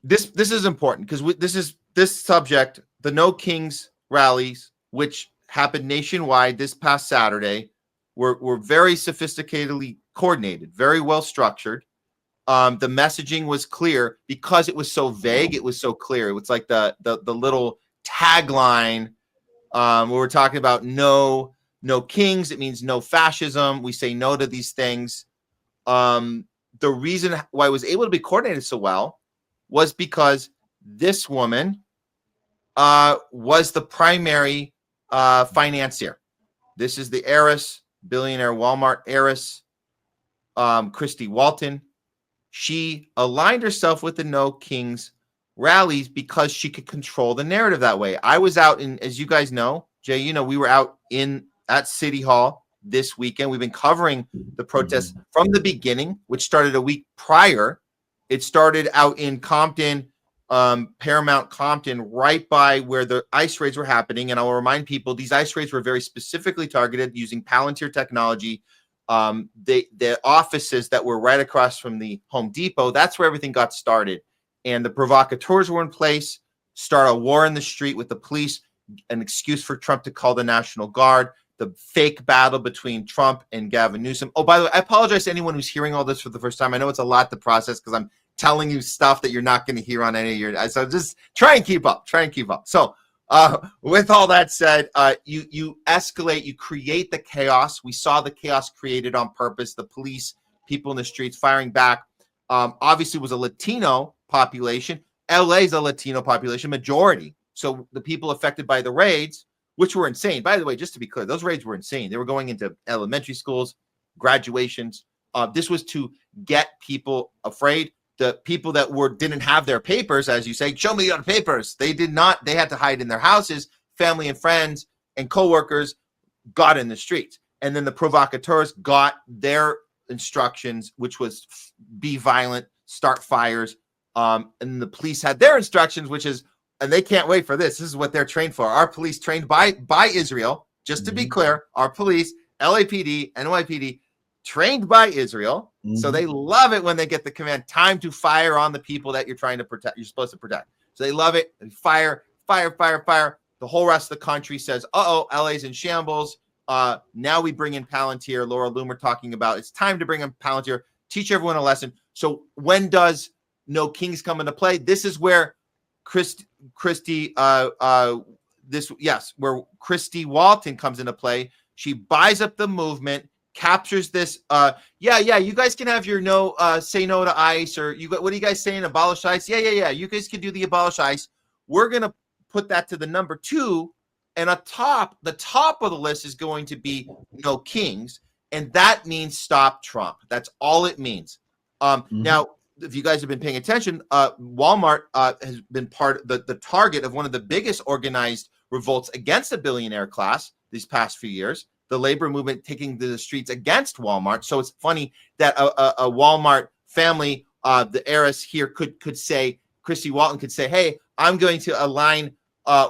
this is important because this subject, the No Kings rallies, which happened nationwide this past Saturday, were very sophisticatedly coordinated, very well structured. The messaging was clear because it was so vague. It was so clear. It was like the little tagline where we're talking about no kings. It means no fascism. We say no to these things. The reason why it was able to be coordinated so well was because this woman was the primary financier. This is the heiress, billionaire Walmart heiress, Christy Walton. She aligned herself with the No Kings rallies because she could control the narrative that way. I was out in, as you guys know, Jay, we were out at City Hall this weekend. We've been covering the protests from the beginning, which started a week prior. It started out in Compton, Paramount Compton, right by where the ICE raids were happening. And I will remind people, these ICE raids were very specifically targeted using Palantir technology. The offices that were right across from the Home Depot, that's where everything got started. And the provocateurs were in place, start a war in the street with the police, an excuse for Trump to call the National Guard, the fake battle between Trump and Gavin Newsom. Oh, by the way, I apologize to anyone who's hearing all this for the first time. I know it's a lot to process because I'm telling you stuff that you're not going to hear on any of your. So just try and keep up. So with all that said, you escalate, you create the chaos. We saw the chaos created on purpose. The police, people in the streets firing back. Obviously, it was a Latino population. LA is a Latino population majority. So the people affected by the raids, which were insane. By the way, just to be clear, those raids were insane. They were going into elementary schools, graduations. This was to get people afraid. The people that didn't have their papers, as you say, show me your papers. They did not. They had to hide in their houses. Family and friends and coworkers got in the streets. And then the provocateurs got their instructions, which was be violent, start fires. And the police had their instructions, which is, and they can't wait for this. This is what they're trained for. Our police trained by Israel, just to be clear, our police, LAPD, NYPD, trained by Israel. So they love it when they get the command, time to fire on the people that you're trying to protect, you're supposed to protect. So they love it. They fire. The whole rest of the country says, LA's in shambles. Now we bring in Palantir. Laura Loomer talking about it's time to bring in Palantir, teach everyone a lesson. So when does No Kings come into play? This is where Christy Walton comes into play. She buys up the movement, captures this. You guys can have your say no to ICE, or what are you guys saying? Abolish ICE? Yeah. You guys can do the abolish ICE. We're gonna put that to the number 2, and the top of the list is going to be No Kings, and that means stop Trump. That's all it means. Now, if you guys have been paying attention, Walmart has been the target of one of the biggest organized revolts against the billionaire class these past few years. The labor movement taking to the streets against Walmart. So it's funny that a Walmart family, the heiress here, could say, Christy Walton could say, hey, I'm going to align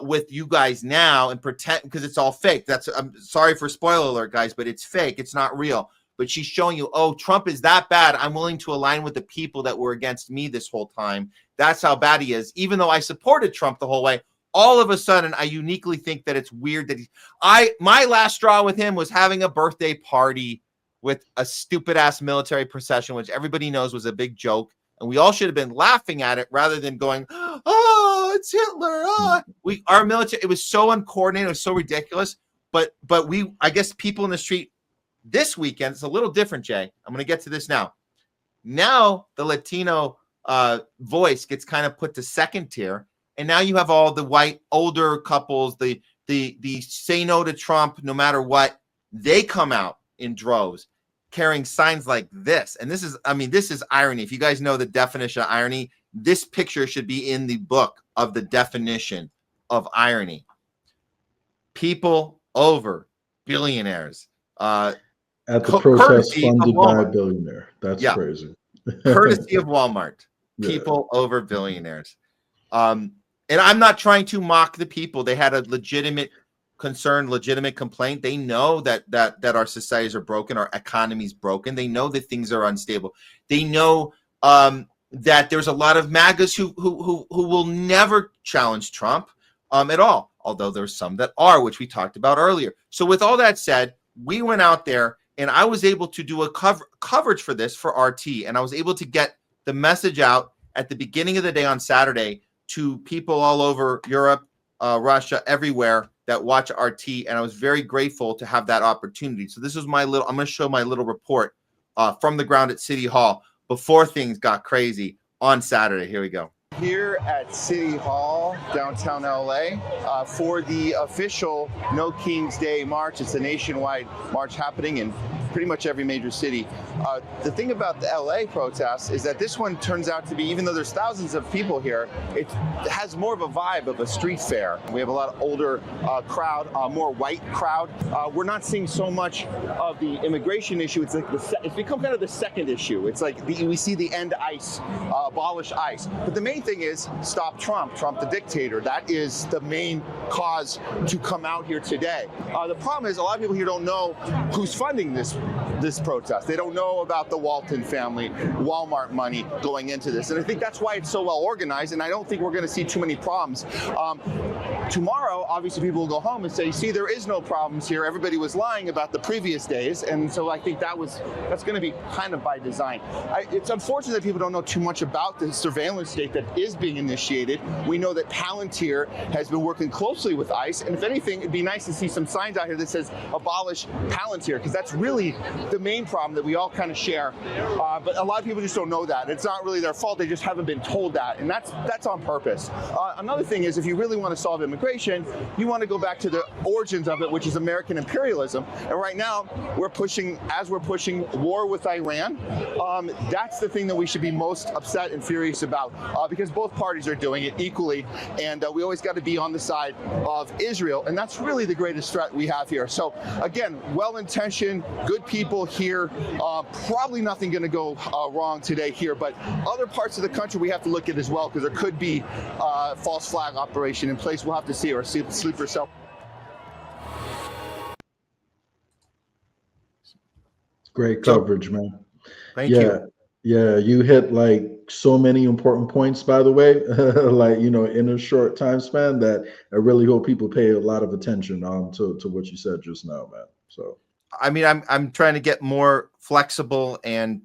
with you guys now and pretend, because it's all fake. I'm sorry for spoiler alert, guys, but it's fake. It's not real. But she's showing you, Trump is that bad. I'm willing to align with the people that were against me this whole time. That's how bad he is. Even though I supported Trump the whole way, all of a sudden, I uniquely think that it's weird that my last straw with him was having a birthday party with a stupid ass military procession, which everybody knows was a big joke. And we all should have been laughing at it rather than going, it's Hitler. Our military, it was so uncoordinated. It was so ridiculous. But I guess people in the street this weekend, it's a little different, Jay. I'm going to get to this now. Now the Latino voice gets kind of put to second tier. And now you have all the white older couples, the say no to Trump no matter what. They come out in droves carrying signs like this. And this is irony. If you guys know the definition of irony, this picture should be in the book of the definition of irony. People over billionaires. At the protest funded by a billionaire. That's crazy. Courtesy of Walmart. People over billionaires. And I'm not trying to mock the people. They had a legitimate concern, legitimate complaint. They know that our societies are broken, our economy's broken. They know that things are unstable. They know that there's a lot of MAGAs who will never challenge Trump at all, although there's some that are, which we talked about earlier. So with all that said, we went out there and I was able to do a coverage for this for RT, and I was able to get the message out at the beginning of the day on Saturday to people all over Europe, Russia, everywhere that watch RT, and I was very grateful to have that opportunity. So this is I'm going to show my little report from the ground at City Hall before things got crazy on Saturday. Here we go. Here at City Hall, downtown LA, for the official No Kings Day March. It's a nationwide march happening in pretty much every major city. The thing about the LA protests is that this one turns out to be, even though there's thousands of people here, it has more of a vibe of a street fair. We have a lot of older crowd, more white crowd. We're not seeing so much of the immigration issue. It's like it's become kind of the second issue. It's like we see the end ICE, abolish ICE. But the main thing is stop Trump the dictator. That is the main cause to come out here today. The problem is a lot of people here don't know who's funding this protest. They don't know about the Walton family, Walmart money going into this. And I think that's why it's so well organized, and I don't think we're going to see too many problems. Tomorrow, obviously, people will go home and say, see, there is no problems here. Everybody was lying about the previous days. And so I think that's going to be kind of by design. It's unfortunate that people don't know too much about the surveillance state that is being initiated. We know that Palantir has been working closely with ICE. And if anything, it'd be nice to see some signs out here that says abolish Palantir, because that's really the main problem that we all kind of share. But a lot of people just don't know that. It's not really their fault. They just haven't been told that. And that's on purpose. Another thing is, if you really want to solve immigration, you want to go back to the origins of it, which is American imperialism. And right now, we're pushing war with Iran. That's the thing that we should be most upset and furious about, because both parties are doing it equally. And we always got to be on the side of Israel. And that's really the greatest threat we have here. So again, well-intentioned, good people here. Probably nothing going to go wrong today here. But other parts of the country we have to look at as well, because there could be false flag operation in place. We'll have to see, or sleeper cell. Great coverage, man. Thank you. Yeah, you hit like so many important points, by the way, like, in a short time span, that I really hope people pay a lot of attention to what you said just now, man. So, I mean, I'm trying to get more flexible and,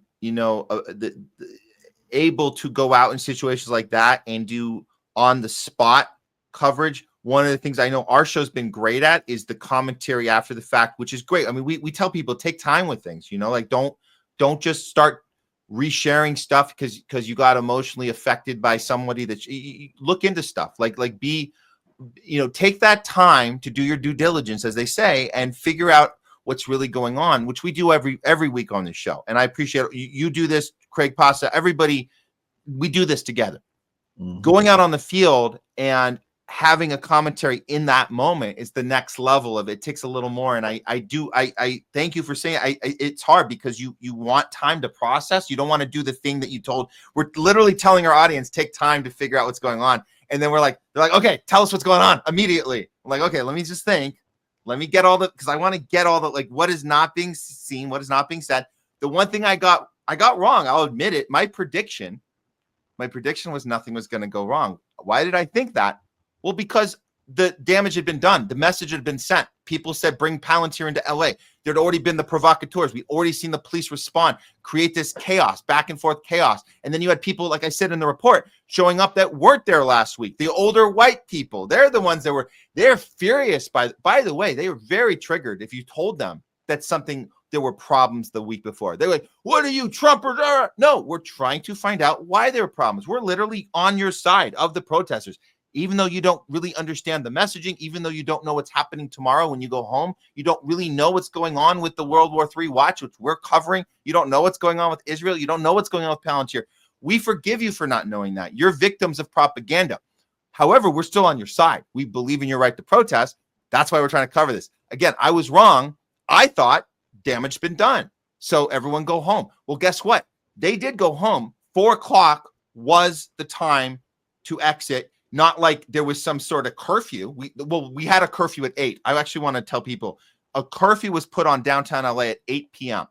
able to go out in situations like that and do on the spot coverage. One of the things I know our show's been great at is the commentary after the fact, which is great. I mean, we tell people take time with things, like don't just start resharing stuff because you got emotionally affected by somebody that you look into stuff like be, take that time to do your due diligence, as they say, and figure out what's really going on, which we do every week on this show. And I appreciate it. You do this, Craig Pasta, everybody, we do this together. Mm-hmm. Going out on the field and having a commentary in that moment is the next level of it. It takes a little more. And I thank you for saying it's hard because you want time to process. You don't want to do the thing that you told. We're literally telling our audience, take time to figure out what's going on. And then they're like, okay, tell us what's going on immediately. I'm like, okay, let me just think. Let me get because I want to get all the, like, what is not being seen, what is not being said. The one thing I got wrong, I'll admit it. My prediction was nothing was going to go wrong. Why did I think that? Well, because the damage had been done. The message had been sent. People said, bring Palantir into LA. There'd already been the provocateurs. We'd already seen the police respond, create this chaos, back and forth chaos. And then you had people, like I said in the report, showing up that weren't there last week. The older white people, they're the ones that they're furious. By the way, they were very triggered if you told them that there were problems the week before. They're like, what are you, Trumpers? No, we're trying to find out why there were problems. We're literally on your side of the protesters. Even though you don't really understand the messaging, even though you don't know what's happening tomorrow when you go home, you don't really know what's going on with the World War III watch, which we're covering. You don't know what's going on with Israel. You don't know what's going on with Palantir. We forgive you for not knowing that. You're victims of propaganda. However, we're still on your side. We believe in your right to protest. That's why we're trying to cover this. Again, I was wrong. I thought damage been done. So everyone go home. Well, guess what? They did go home. 4:00 was the time to exit. Not like there was some sort of curfew. We had a curfew at 8. I actually want to tell people a curfew was put on downtown LA at 8 p.m.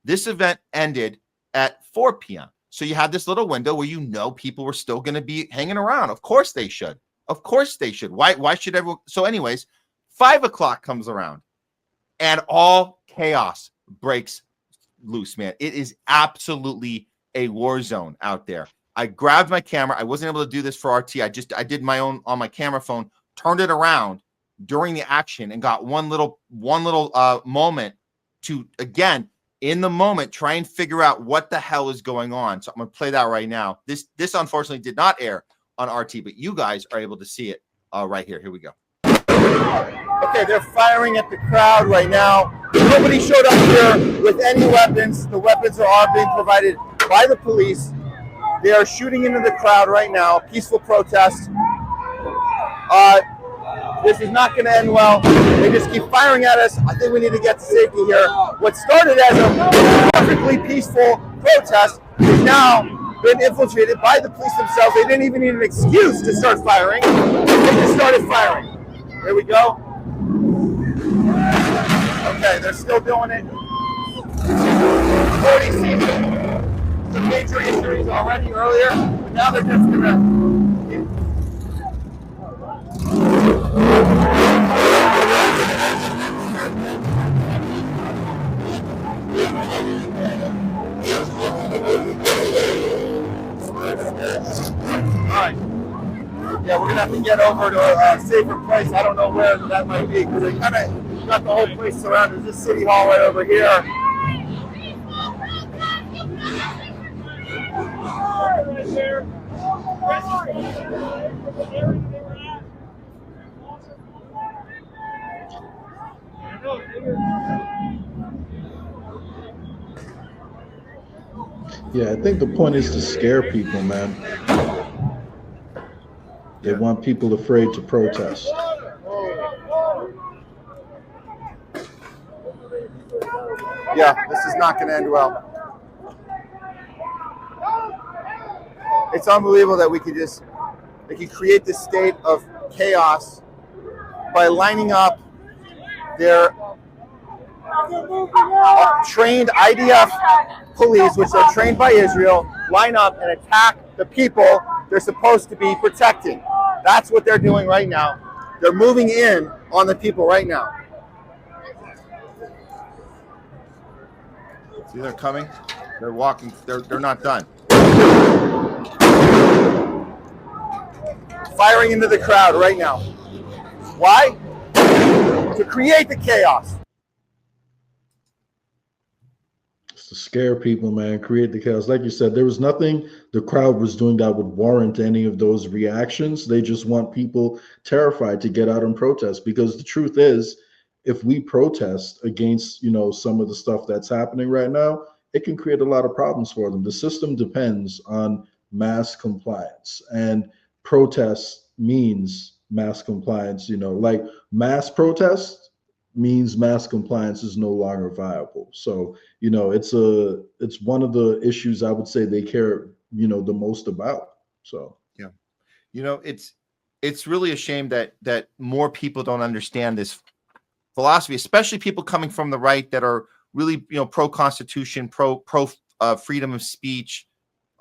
This event ended at 4 p.m. So you had this little window where people were still going to be hanging around. Of course they should. Of course they should. Why should everyone? So anyways, 5 o'clock comes around and all chaos breaks loose, man. It is absolutely a war zone out there. I grabbed my camera. I wasn't able to do this for RT. I did my own on my camera phone, turned it around during the action and got one little moment to, again, in the moment, try and figure out what the hell is going on. So I'm going to play that right now. This unfortunately did not air on RT, but you guys are able to see it right here. Here we go. Okay, they're firing at the crowd right now. Nobody showed up here with any weapons. The weapons are all being provided by the police. They are shooting into the crowd right now. Peaceful protest. This is not going to end well. They just keep firing at us. I think we need to get to safety here. What started as a perfectly peaceful protest has now been infiltrated by the police themselves. They didn't even need an excuse to start firing. They just started firing. Here we go. Okay, they're still doing it. 40 some major injuries already earlier, but now they're just gonna. Alright. Yeah, we're gonna have to get over to a safer place. I don't know where that might be because they kind of got the whole place surrounded. There's this city hall right over here. Right there. Yeah, I think the point is to scare people, man. They want people afraid to protest. Yeah, this is not going to end well. It's unbelievable that they can create this state of chaos by lining up their trained IDF police, which are trained by Israel, line up and attack the people they're supposed to be protecting. That's what they're doing right now. They're moving in on the people right now. See, they're coming. They're walking. They're not done. Firing into the crowd right now. Why? To create the chaos. It's to scare people, man, create the chaos. Like you said, there was nothing the crowd was doing that would warrant any of those reactions. They just want people terrified to get out and protest, because the truth is, if we protest against, some of the stuff that's happening right now, it can create a lot of problems for them. The system depends on mass compliance, and protest means mass compliance. Like mass protest means mass compliance is no longer viable. So, it's one of the issues I would say they care, the most about. So, yeah, it's really a shame that more people don't understand this philosophy, especially people coming from the right that are really, pro Constitution, pro freedom of speech.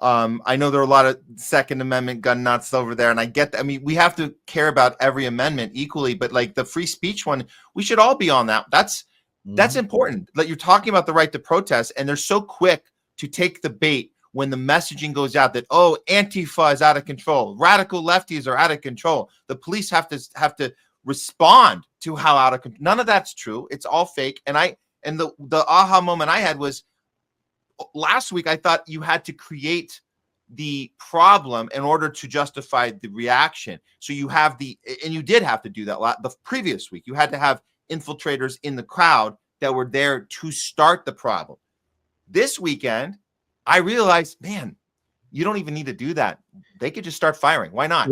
I know there are a lot of Second Amendment gun nuts over there, and I get that. I mean, we have to care about every amendment equally, but like the free speech one, we should all be on that. That's important. Like, you're talking about the right to protest, and they're so quick to take the bait when the messaging goes out that, oh, Antifa is out of control, radical lefties are out of control. The police have to respond to how out of control. None of that's true. It's all fake. And the aha moment I had was last week. I thought you had to create the problem in order to justify the reaction. So you have and you did have to do that the previous week. You had to have infiltrators in the crowd that were there to start the problem. This weekend, I realized, man, you don't even need to do that. They could just start firing. Why not?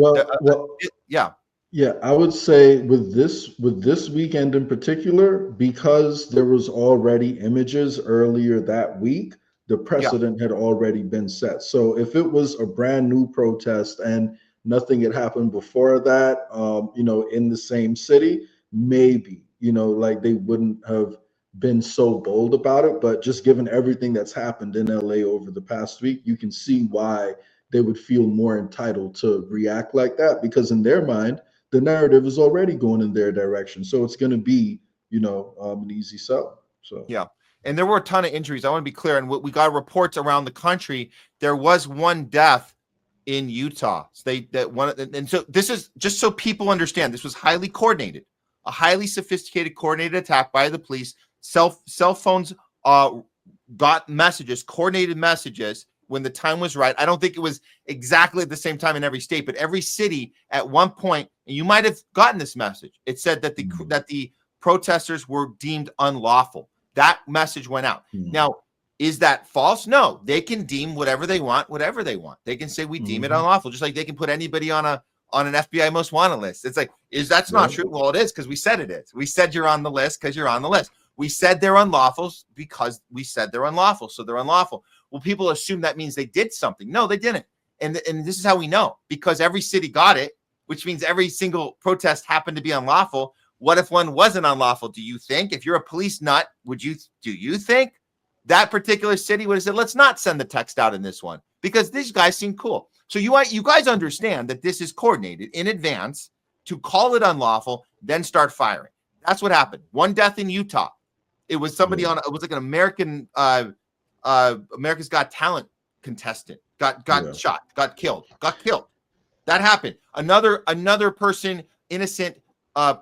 Yeah. Yeah, I would say with this weekend in particular, because there was already images earlier that week, the precedent had already been set. So if it was a brand new protest and nothing had happened before that, in the same city, maybe, like they wouldn't have been so bold about it, but just given everything that's happened in LA over the past week, you can see why they would feel more entitled to react like that, because in their mind, the narrative is already going in their direction. So it's going to be, an easy sell. So Yeah. And there were a ton of injuries. I want to be clear. And we got reports around the country. There was one death in Utah. So so this is just so people understand, this was highly coordinated, a highly sophisticated, coordinated attack by the police. Cell phones got messages, coordinated messages when the time was right. I don't think it was exactly at the same time in every state, but every city at one point, and you might have gotten this message. It said that the protesters were deemed unlawful. That message went out. Now, is that false? No, they can deem whatever they want. They can say we deem it unlawful, just like they can put anybody on an FBI most wanted list. It's like, that's not true? Well, it is, because we said it is. We said you're on the list because you're on the list. We said they're unlawful because we said they're unlawful, so they're unlawful. Well, people assume that means they did something. No, they didn't. And this is how we know, because every city got it, which means every single protest happened to be unlawful. What if one wasn't unlawful? Do you think, if you're a police nut, do you think that particular city would have said, let's not send the text out in this one because these guys seem cool? So you guys understand that this is coordinated in advance to call it unlawful, then start firing. That's what happened. One death in Utah. It was somebody it was like an American, America's Got Talent contestant got shot, got killed. That happened. Another person, innocent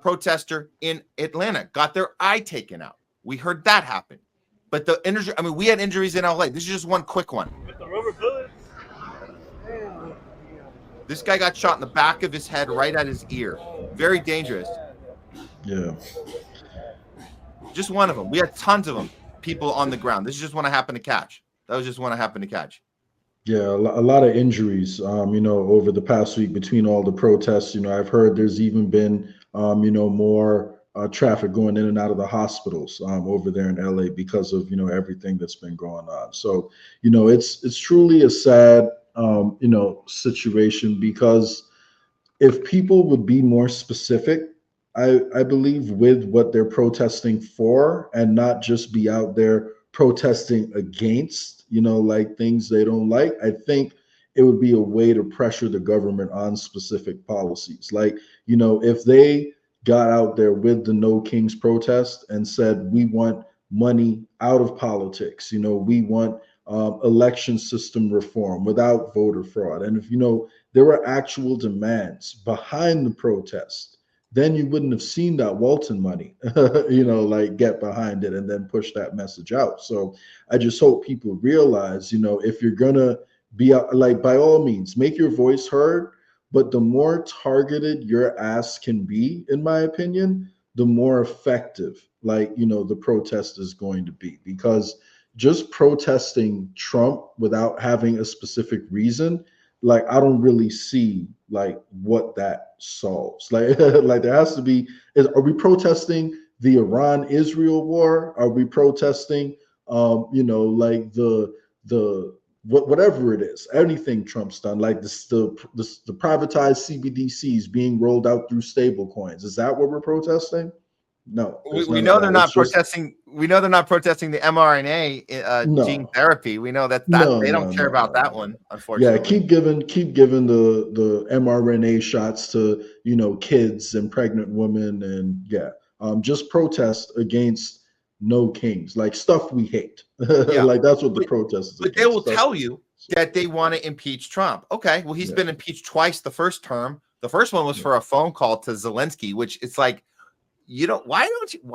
protester in Atlanta, got their eye taken out. We heard that happen. But the injury, we had injuries in LA. This is just one quick one. With the rubber bullets. This guy got shot in the back of his head, right at his ear. Very dangerous. Yeah. Just one of them. We had tons of them, people on the ground. This is just one I happened to catch. That was just one I happened to catch. Yeah, a lot of injuries, over the past week between all the protests. I've heard there's even been, more traffic going in and out of the hospitals over there in LA because of, everything that's been going on. So, it's truly a sad, situation, because if people would be more specific, I believe, with what they're protesting for, and not just be out there protesting against, like things they don't like, I think it would be a way to pressure the government on specific policies. Like, if they got out there with the No Kings protest and said, we want money out of politics, we want election system reform without voter fraud. And if, there were actual demands behind the protest, then you wouldn't have seen that Walton money, get behind it and then push that message out. So I just hope people realize, if you're gonna be like, by all means, make your voice heard, but the more targeted your ask can be, in my opinion, the more effective, the protest is going to be. Because just protesting Trump without having a specific reason, I don't really see what that solves. Like there has to be, are we protesting the Iran-Israel war? Are we protesting whatever it is, anything Trump's done, like the privatized CBDCs being rolled out through stable coins? Is that what we're protesting? No. We know they're not protesting. We know they're not protesting the mRNA gene therapy. We know that they don't care about that one, unfortunately. Yeah, keep giving the mRNA shots to kids and pregnant women, and just protest against No Kings, like stuff we hate. Like that's what the protest is. But they will tell you that they want to impeach Trump. Okay, well, he's been impeached twice the first term. The first one was for a phone call to Zelensky, which it's like, why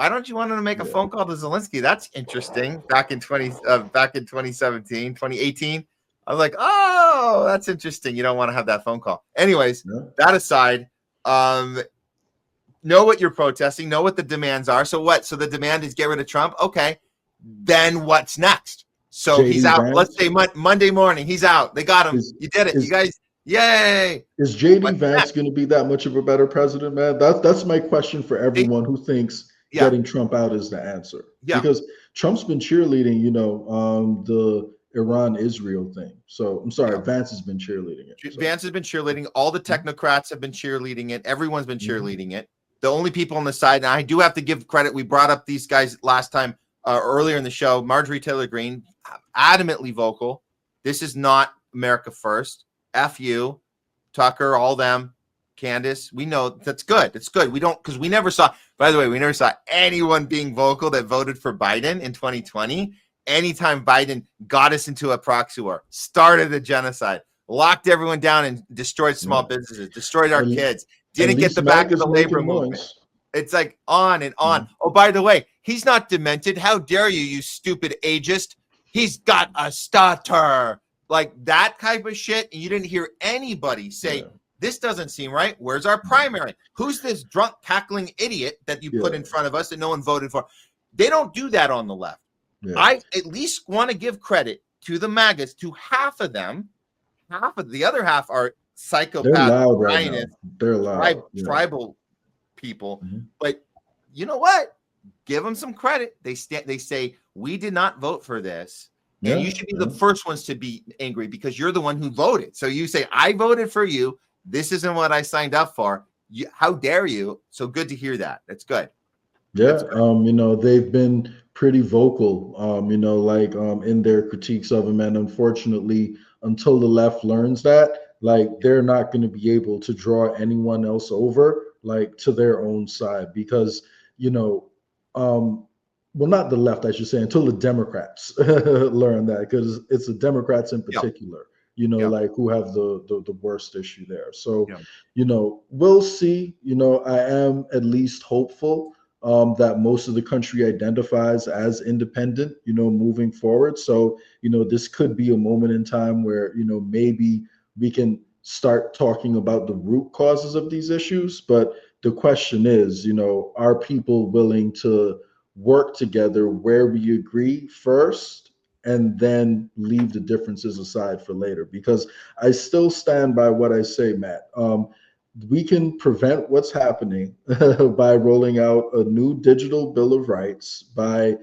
don't you want to make a phone call to Zelensky? That's interesting. Back in 2017, 2018, I was like, oh, that's interesting. You don't want to have that phone call. Anyways, that aside, know what you're protesting, know what the demands are. So what? So the demand is get rid of Trump. Okay, then what's next? So he's out. Vance? Let's say Monday morning, he's out. They got him. You did it. You guys. Yay! Is JD Vance going to be that much of a better president, man? That's my question for everyone who thinks getting Trump out is the answer. Yeah. Because Trump's been cheerleading, the Iran-Israel thing. So I'm sorry, Vance has been cheerleading it. So. Vance has been cheerleading. All the technocrats have been cheerleading it. Everyone's been cheerleading it. The only people on the side, and I do have to give credit. We brought up these guys last time. earlier in the show, Marjorie Taylor Greene, adamantly vocal. This is not America first. F you, Tucker, all them, Candace. We know that's good. It's good. We don't, because we never saw, by the way, we never saw anyone being vocal that voted for Biden in 2020. Anytime Biden got us into a proxy war, started a genocide, locked everyone down and destroyed small businesses, destroyed our kids, didn't get the back of the labor movement. It's like on and on. Oh, by the way, he's not demented. How dare you, you stupid ageist? He's got a stutter. Like that type of shit. And you didn't hear anybody say, this doesn't seem right. Where's our primary? Who's this drunk, cackling idiot that you put in front of us that no one voted for? They don't do that on the left. I at least want to give credit to the MAGAs, to half of them. Half of the other half are psychopaths. They're loud right now. They're loud. Tribal people. But you know what? Give them some credit. They say, we did not vote for this. And you should be the first ones to be angry because you're the one who voted. So you say, I voted for you. This isn't what I signed up for. How dare you? So good to hear that. That's good. Yeah. You know, they've been pretty vocal, you know, like in their critiques of him. And unfortunately, until the left learns that, like, they're not going to be able to draw anyone else over, like, to their own side because, you know, well, not the left, I should say, until the Democrats learn that, because it's the Democrats in particular, you know, like who have the worst issue there. So, you know, we'll see. You know, I am at least hopeful that most of the country identifies as independent, you know, moving forward. So, you know, this could be a moment in time where, you know, maybe we can start talking about the root causes of these issues. But the question is, you know, are people willing to work together where we agree first and then leave the differences aside for later? Because I still stand by what I say, Matt. We can prevent what's happening by rolling out a new digital Bill of Rights, by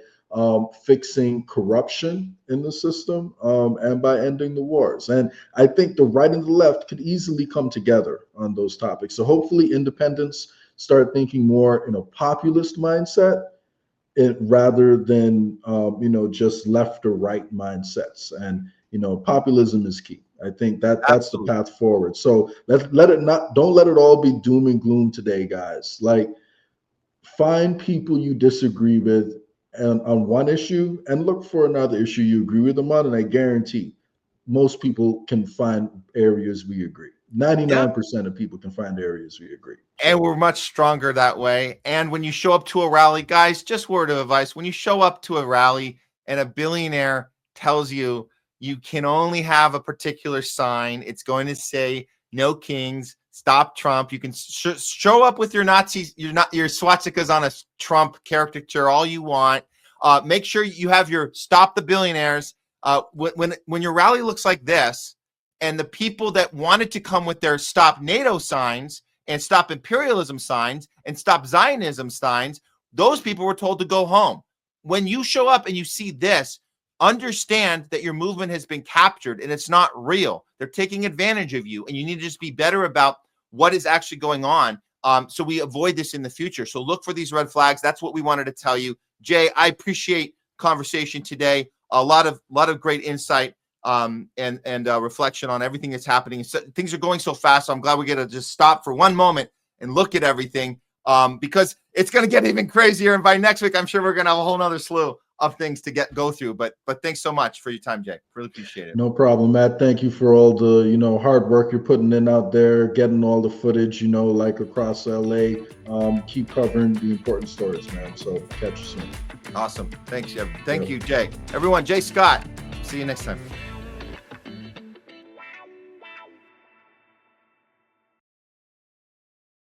fixing corruption in the system, and by ending the wars. And I think the right and the left could easily come together on those topics. So hopefully independents start thinking more in a populist mindset rather than, you know, just left or right mindsets. And, you know, populism is key. I think that's the path forward. So don't let it all be doom and gloom today, guys. Like, find people you disagree with on one issue and look for another issue you agree with them on. And I guarantee most people can find areas we agree. 99% of people can find areas we agree. And we're much stronger that way. And when you show up to a rally, guys, just word of advice, when you show up to a rally and a billionaire tells you you can only have a particular sign, it's going to say no kings, stop Trump. You can show up with your Nazis, your swastikas on a Trump caricature all you want. Make sure you have your stop the billionaires. When your rally looks like this, and the people that wanted to come with their stop NATO signs and stop imperialism signs and stop Zionism signs, those people were told to go home. When you show up and you see this, understand that your movement has been captured and it's not real. They're taking advantage of you, and you need to just be better about what is actually going on, so we avoid this in the future. So look for these red flags. That's what we wanted to tell you. Jay, I appreciate conversation today. A lot of great insight and reflection on everything that's happening. So, things are going so fast. So I'm glad we get to just stop for one moment and look at everything, because it's going to get even crazier. And by next week, I'm sure we're going to have a whole nother slew of things to go through. But thanks so much for your time, Jay. Really appreciate it. No problem, Matt. Thank you for all the, you know, hard work you're putting in out there, getting all the footage, you know, like across LA. Keep covering the important stories, man. So catch you soon. Awesome. Thanks, Jeff. Thank you, Jay. Everyone, Jay Scott. See you next time.